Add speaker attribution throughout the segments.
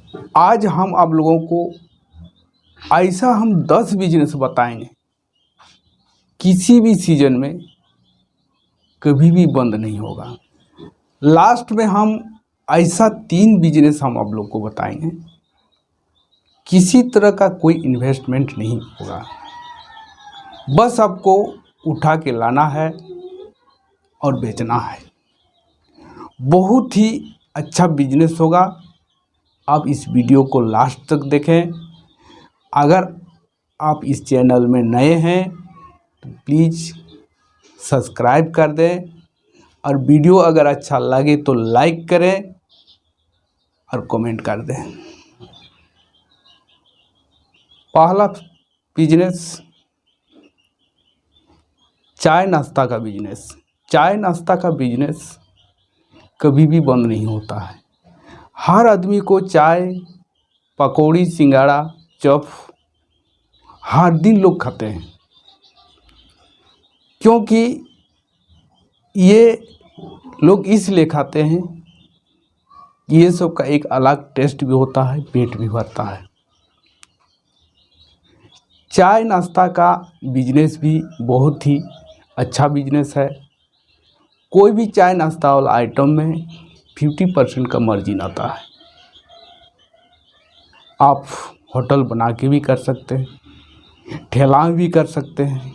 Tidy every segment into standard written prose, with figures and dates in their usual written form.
Speaker 1: आज हम आप लोगों को ऐसा हम 10 बिजनेस बताएंगे, किसी भी सीजन में कभी भी बंद नहीं होगा। लास्ट में हम ऐसा 3 बिजनेस हम आप लोग को बताएंगे, किसी तरह का कोई इन्वेस्टमेंट नहीं होगा, बस आपको उठा के लाना है और बेचना है। बहुत ही अच्छा बिजनेस होगा। आप इस वीडियो को लास्ट तक देखें। अगर आप इस चैनल में नए हैं तो प्लीज़ सब्सक्राइब कर दें, और वीडियो अगर अच्छा लगे तो लाइक करें और कमेंट कर दें। पहला बिजनेस चाय नाश्ता का बिजनेस। चाय नाश्ता का बिजनेस कभी भी बंद नहीं होता है। हर आदमी को चाय, पकौड़ी, सिंगाड़ा, चॉप हर दिन लोग खाते हैं, क्योंकि ये लोग इसलिए खाते हैं कि ये सब का एक अलग टेस्ट भी होता है, पेट भी भरता है। चाय नाश्ता का बिजनेस भी बहुत ही अच्छा बिजनेस है। कोई भी चाय नाश्ता वाला आइटम में 50% का मार्जिन आता है। आप होटल बना के भी कर सकते हैं, ठेला भी कर सकते हैं।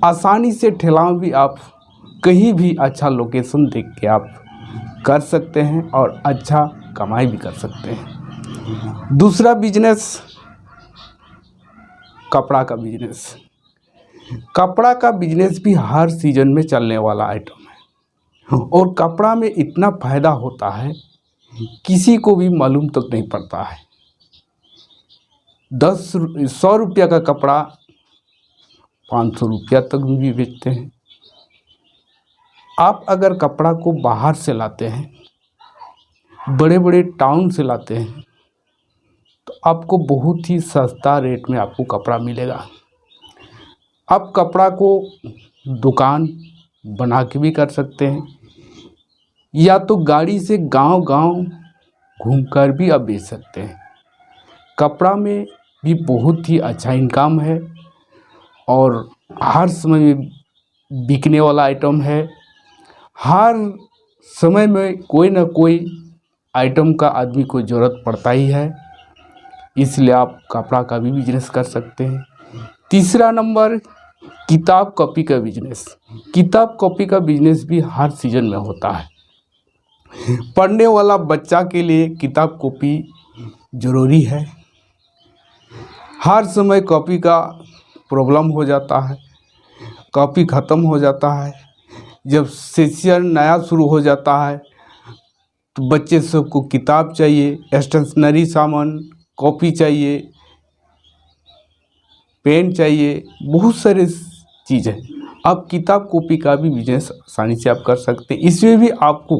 Speaker 1: आसानी से ठेला भी आप कहीं भी अच्छा लोकेशन देख के आप कर सकते हैं और अच्छा कमाई भी कर सकते हैं। दूसरा बिजनेस कपड़ा का बिजनेस। कपड़ा का बिजनेस भी हर सीजन में चलने वाला आइटम है, और कपड़ा में इतना फ़ायदा होता है किसी को भी मालूम तक नहीं पड़ता है। 100 रुपया का कपड़ा 500 रुपया तक भी बेचते हैं। आप अगर कपड़ा को बाहर से लाते हैं, बड़े बड़े टाउन से लाते हैं, तो आपको बहुत ही सस्ता रेट में आपको कपड़ा मिलेगा। आप कपड़ा को दुकान बना के भी कर सकते हैं, या तो गाड़ी से गांव-गांव घूमकर भी आप बेच सकते हैं। कपड़ा में भी बहुत ही अच्छा इनकम है और हर समय में बिकने वाला आइटम है। हर समय में कोई ना कोई आइटम का आदमी को ज़रूरत पड़ता ही है, इसलिए आप कपड़ा का भी बिजनेस कर सकते हैं। तीसरा नंबर किताब कॉपी का बिजनेस। किताब कॉपी का बिजनेस भी हर सीजन में होता है। पढ़ने वाला बच्चा के लिए किताब कॉपी ज़रूरी है। हर समय कॉपी का प्रॉब्लम हो जाता है, कॉपी ख़त्म हो जाता है। जब सेशन नया शुरू हो जाता है तो बच्चे सबको किताब चाहिए, स्टेशनरी सामान, कॉपी चाहिए, पेन चाहिए, बहुत सारे चीज़ें। आप किताब कॉपी का भी बिजनेस आसानी से आप कर सकते हैं। इसमें भी आपको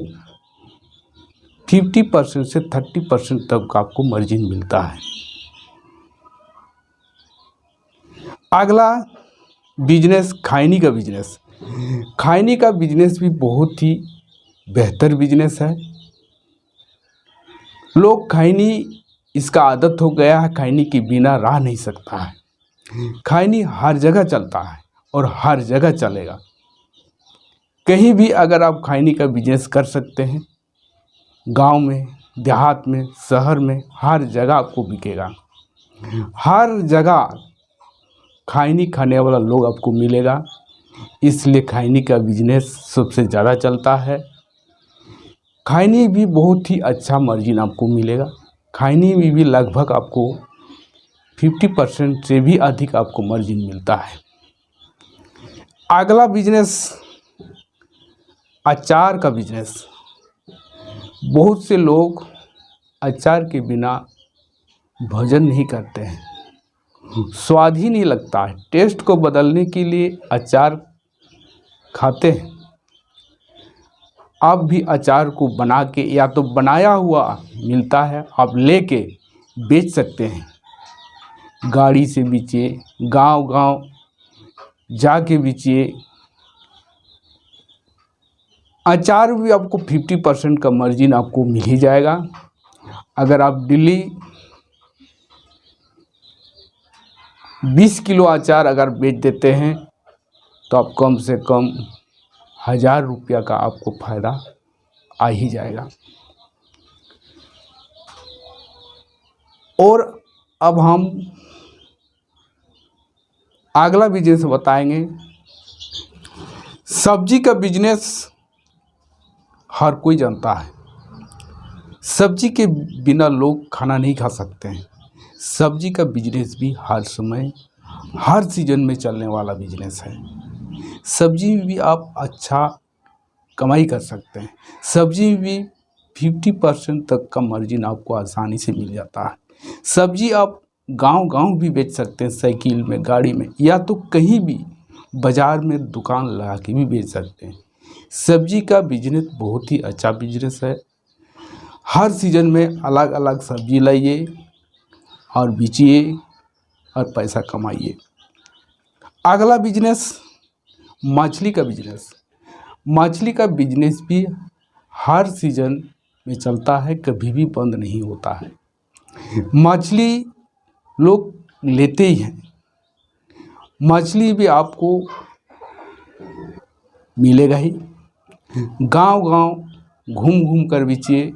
Speaker 1: 50% से 30% तक का आपको मार्जिन मिलता है। अगला बिजनेस खैनी का बिजनेस। खैनी का बिजनेस भी बहुत ही बेहतर बिजनेस है। लोग खैनी, इसका आदत हो गया है, खैनी के बिना रह नहीं सकता है। खैनी हर जगह चलता है और हर जगह चलेगा। कहीं भी अगर आप खैनी का बिजनेस कर सकते हैं, गांव में, देहात में, शहर में, हर जगह आपको बिकेगा। हर जगह खैनी खाने वाला लोग आपको मिलेगा, इसलिए खैनी का बिजनेस सबसे ज़्यादा चलता है। खैनी भी बहुत ही अच्छा मार्जिन आपको मिलेगा। खैनी में भी लगभग आपको 50% से भी अधिक आपको मार्जिन मिलता है। अगला बिजनेस अचार का बिजनेस। बहुत से लोग अचार के बिना भोजन नहीं करते हैं, स्वाद ही नहीं लगता है। टेस्ट को बदलने के लिए अचार खाते हैं। आप भी अचार को बना के, या तो बनाया हुआ मिलता है, आप लेके बेच सकते हैं। गाड़ी से बेचिए, गांव-गांव जाके बेचिए। अचार भी आपको 50% का मार्जिन आपको मिल ही जाएगा। अगर आप डेली 20 किलो अचार अगर बेच देते हैं तो आप कम से कम 1000 रुपया का आपको फायदा आ ही जाएगा। और अब हम अगला बिजनेस बताएंगे। सब्जी का बिजनेस हर कोई जानता है। सब्जी के बिना लोग खाना नहीं खा सकते हैं। सब्जी का बिजनेस भी हर समय हर सीजन में चलने वाला बिजनेस है। सब्जी में भी आप अच्छा कमाई कर सकते हैं। सब्जी में भी 50% तक का मार्जिन आपको आसानी से मिल जाता है। सब्जी आप गांव-गांव भी बेच सकते हैं, साइकिल में, गाड़ी में, या तो कहीं भी बाज़ार में दुकान लगा के भी बेच सकते हैं। सब्जी का बिजनेस बहुत ही अच्छा बिजनेस है। हर सीजन में अलग अलग सब्जी लाइए और बेचिए और पैसा कमाइए। अगला बिजनेस मछली का बिजनेस। मछली का बिजनेस भी हर सीजन में चलता है, कभी भी बंद नहीं होता है। मछली लोग लेते ही हैं। मछली भी आपको मिलेगा ही। गांव-गांव घूम कर बेचिए।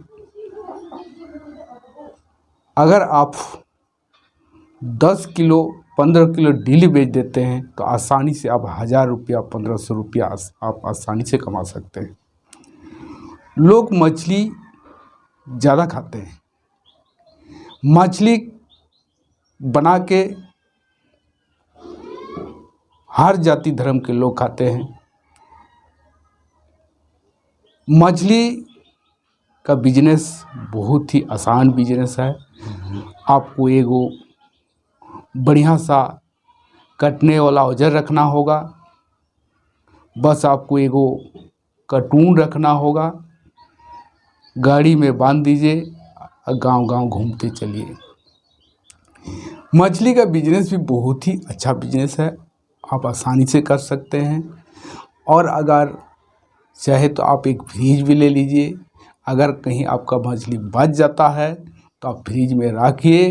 Speaker 1: अगर आप 10 किलो 15 किलो डेली बेच देते हैं तो आसानी से आप 1000 रुपया 1500 रुपया आप आसानी से कमा सकते हैं। लोग मछली ज़्यादा खाते हैं। मछली बना के हर जाति धर्म के लोग खाते हैं। मछली का बिजनेस बहुत ही आसान बिजनेस है। आपको एगो बढ़िया सा कटने वाला औजार रखना होगा। बस आपको एगो कार्टून रखना होगा, गाड़ी में बांध दीजिए और गांव-गांव घूमते चलिए। मछली का बिजनेस भी बहुत ही अच्छा बिजनेस है। आप आसानी से कर सकते हैं। और अगर चाहे तो आप एक फ्रिज भी ले लीजिए। अगर कहीं आपका मछली बच जाता है तो आप फ्रिज में रखिए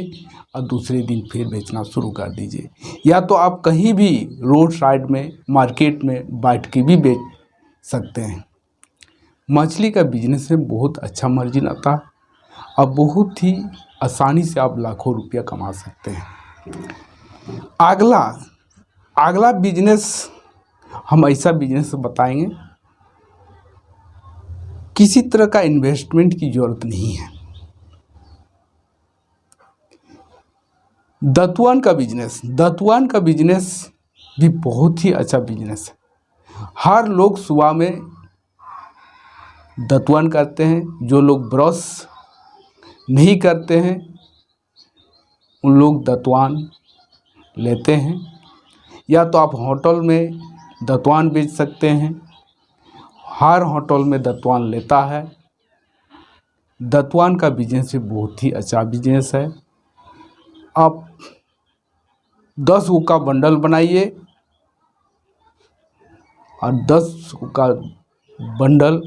Speaker 1: और दूसरे दिन फिर बेचना शुरू कर दीजिए। या तो आप कहीं भी रोड साइड में, मार्केट में बैठ के भी बेच सकते हैं। मछली का बिजनेस में बहुत अच्छा मार्जिन आता है और बहुत ही आसानी से आप लाखों रुपया कमा सकते हैं। अगला बिजनेस हम ऐसा बिजनेस बताएंगे, किसी तरह का इन्वेस्टमेंट की ज़रूरत नहीं है। दतुआन का बिजनेस भी बहुत ही अच्छा बिजनेस है। हर लोग सुबह में दतुआन करते हैं। जो लोग ब्रश नहीं करते हैं उन लोग दतुआन लेते हैं। या तो आप होटल में दतुआन बेच सकते हैं। हर होटल में दतुआन लेता है। दतुआन का बिजनेस भी बहुत ही अच्छा बिजनेस है। आप 10 गो का बंडल बनाइए और 10 गो का बंडल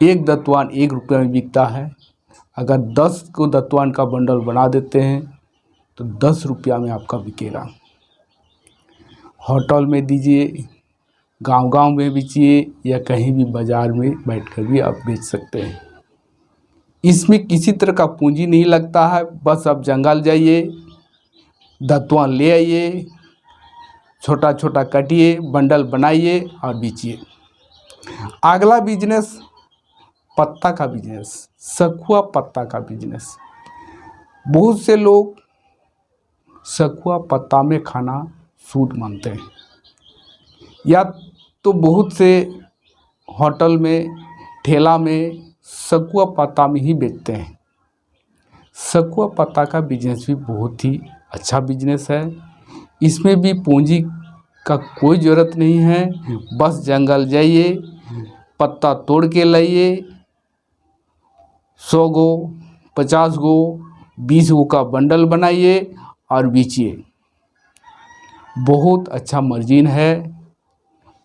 Speaker 1: एक दतुआन 1 रुपये में बिकता है। अगर 10 को दतुआन का बंडल बना देते हैं तो 10 रुपया में आपका बिकेगा। होटल में दीजिए, गांव-गांव में बेचिए या कहीं भी बाज़ार में बैठकर भी आप बेच सकते हैं। इसमें किसी तरह का पूंजी नहीं लगता है। बस आप जंगल जाइए, दतुआन ले आइए, छोटा छोटा काटिए, बंडल बनाइए और बेचिए। अगला बिजनेस पत्ता का बिजनेस, सखुआ पत्ता का बिजनेस। बहुत से लोग सखुआ पत्ता में खाना शुद्ध मानते हैं, या तो बहुत से होटल में, ठेला में सखुआ पत्ता में ही बेचते हैं। सखुआ पत्ता का बिजनेस भी बहुत ही अच्छा बिजनेस है। इसमें भी पूंजी का कोई ज़रूरत नहीं है। बस जंगल जाइए, पत्ता तोड़ के लाइए, 100 गो, 50 गो, 20 गो का बंडल बनाइए और बेचिए। बहुत अच्छा मार्जिन है।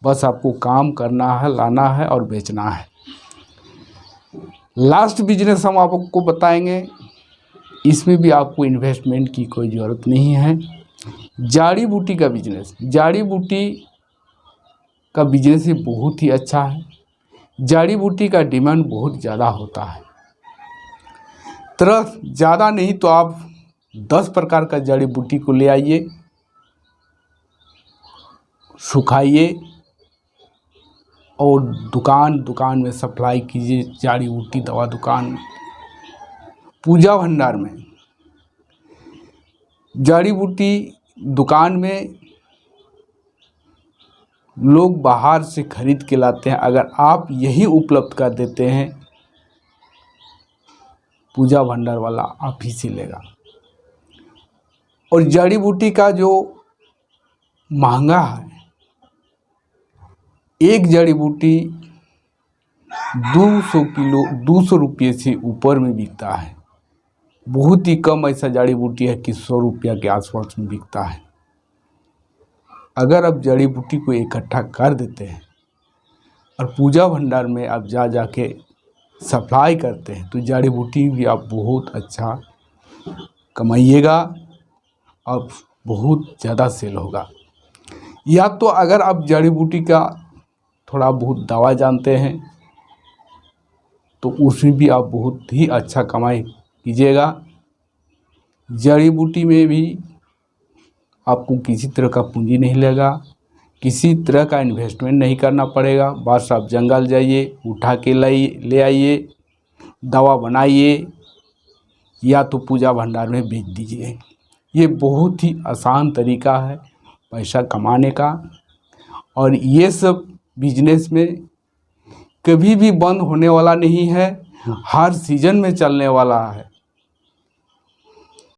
Speaker 1: बस आपको काम करना है, लाना है और बेचना है। लास्ट बिजनेस हम आपको बताएंगे, इसमें भी आपको इन्वेस्टमेंट की कोई ज़रूरत नहीं है। जड़ी बूटी का बिजनेस, जड़ी बूटी का बिजनेस ही बहुत ही अच्छा है। जड़ी बूटी का डिमांड बहुत ज़्यादा होता है। तरह ज़्यादा नहीं तो आप 10 प्रकार का जड़ी बूटी को ले आइए, सुखाइए और दुकान में सप्लाई कीजिए। जड़ी बूटी दवा दुकान, पूजा भंडार में जड़ी बूटी दुकान में लोग बाहर से खरीद के लाते हैं, अगर आप यही उपलब्ध कर देते हैं, पूजा भंडार वाला आप ही से लेगा। और जड़ी बूटी का जो महंगा है, एक जड़ी बूटी 200 रुपये से ऊपर में बिकता है। बहुत ही कम ऐसा जड़ी बूटी है कि 100 रुपया के आसपास में बिकता है। अगर आप जड़ी बूटी को इकट्ठा कर देते हैं और पूजा भंडार में आप जा के सप्लाई करते हैं, तो जड़ी बूटी भी आप बहुत अच्छा कमाइएगा और बहुत ज़्यादा सेल होगा। या तो अगर आप जड़ी बूटी का थोड़ा बहुत दवा जानते हैं तो उसमें भी आप बहुत ही अच्छा कमाई कीजिएगा। जड़ी बूटी में भी आपको किसी तरह का पूंजी नहीं लगेगा, किसी तरह का इन्वेस्टमेंट नहीं करना पड़ेगा। बस आप जंगल जाइए, उठा के ले आइए, दवा बनाइए या तो पूजा भंडार में बेच दीजिए। ये बहुत ही आसान तरीका है पैसा कमाने का, और ये सब बिजनेस में कभी भी बंद होने वाला नहीं है, हर सीजन में चलने वाला है।